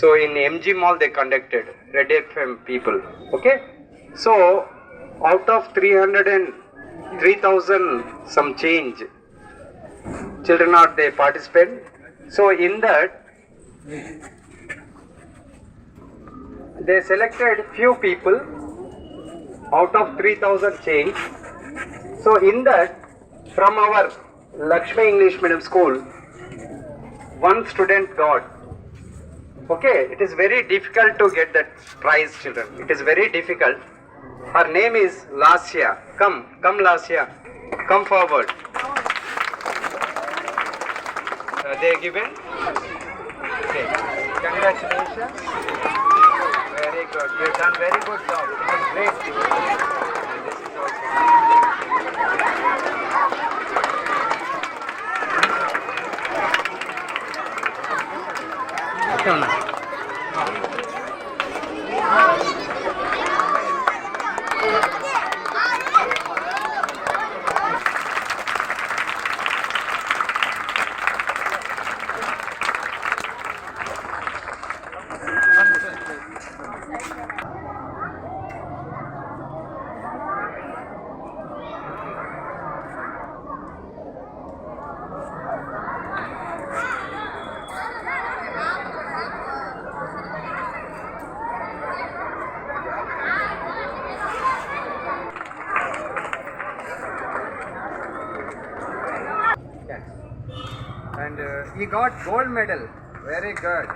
So in MG Mall they conducted, Red FM people. Okay. So out of 303,000 some change children are they participate. So in that they selected few people out of 3,000 change. So in that, from our Lakshmi English Medium School, one student got. Okay, it is very difficult to get that prize, children. It is very difficult. Her name is Lasya. Come Lasya. Come forward. They given. Okay. Congratulations. Very good. You have done very good job. It is great. This is also. And he got gold medal. Very good.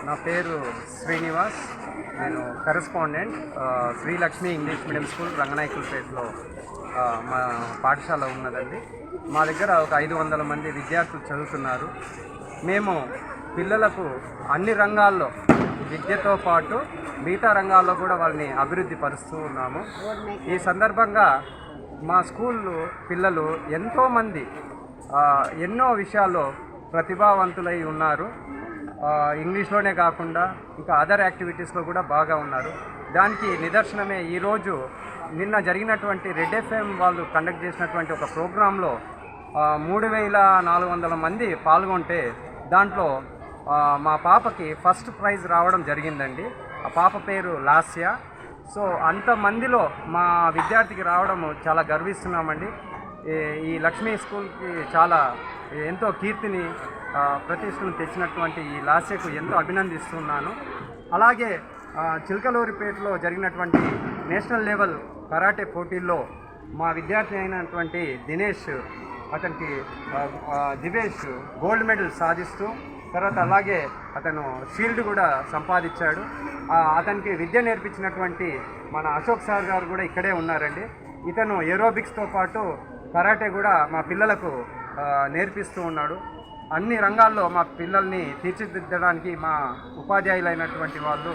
నా పేరు శ్రీనివాస్. నేను correspondent Sri Lakshmi English medium school రంగనాయకులపేటలో మా పాఠశాల ఉన్నదండి. మా దగ్గర ఒక 500 మంది విద్యార్థులు చదువుతున్నారు. మేము పిల్లలకు అన్ని రంగాల్లో విద్యతో పాటు మిగతా రంగాల్లో కూడా వాళ్ళని అభివృద్ధి పరుస్తూ ఉన్నాము. ఈ సందర్భంగా మా స్కూల్ పిల్లలు ఎంతోమంది ఎన్నో విషయాల్లో ప్రతిభావంతులై ఉన్నారు. ఇంగ్లీష్లోనే కాకుండా ఇంకా అదర్ యాక్టివిటీస్లో కూడా బాగా ఉన్నారు. దానికి నిదర్శనమే ఈరోజు నిన్న జరిగినటువంటి రెడ్ ఎఫ్ఎం వాళ్ళు కండక్ట్ చేసినటువంటి ఒక ప్రోగ్రాంలో 3,400 మంది పాల్గొంటే దాంట్లో మా పాపకి ఫస్ట్ ప్రైజ్ రావడం జరిగిందండి. ఆ పాప పేరు లాస్య. సో అంతమందిలో మా విద్యార్థికి రావడం చాలా గర్విస్తున్నామండి. ఈ లక్ష్మీ స్కూల్కి చాలా ఎంతో కీర్తిని ప్రతిష్టను తెచ్చినటువంటి ఈ లాస్యకు ఎంతో అభినందిస్తున్నాను. అలాగే చిలకలూరిపేటలో జరిగినటువంటి నేషనల్ లెవెల్ కరాటే పోటీల్లో మా విద్యార్థి అయినటువంటి దివేష్ గోల్డ్ మెడల్ సాధిస్తూ తర్వాత అలాగే అతను షీల్డ్ కూడా సంపాదించాడు. అతనికి విద్య నేర్పించినటువంటి మన అశోక్ సార్ గారు కూడా ఇక్కడే ఉన్నారండి. ఇతను ఏరోబిక్స్తో పాటు కరాటే కూడా మా పిల్లలకు నేర్పిస్తూ ఉన్నాడు. అన్ని రంగాల్లో మా పిల్లల్ని తీర్చిదిద్దడానికి మా ఉపాధ్యాయులైనటువంటి వాళ్ళు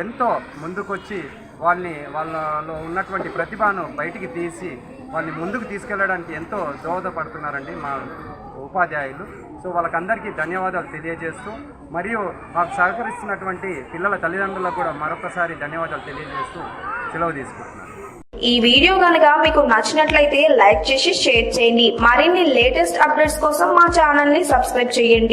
ఎంతో ముందుకొచ్చి వాళ్ళలో ఉన్నటువంటి ప్రతిభను బయటికి తీసి వాళ్ళని ముందుకు తీసుకెళ్ళడానికి ఎంతో దోహదపడుతున్నారండి మా ఉపాధ్యాయులు. సో వాళ్ళకందరికీ ధన్యవాదాలు తెలియజేస్తూ మరియు మాకు సహకరిస్తున్నటువంటి పిల్లల తల్లిదండ్రులకు కూడా మరొకసారి ధన్యవాదాలు తెలియజేస్తూ సెలవు తీసుకుంటున్నాను. ఈ వీడియో కనుక మీకు నచ్చినట్లయితే లైక్ చేసి షేర్ చేయండి. మరిన్ని లేటెస్ట్ అప్డేట్స్ కోసం మా ఛానల్ ని సబ్స్క్రైబ్ చేయండి.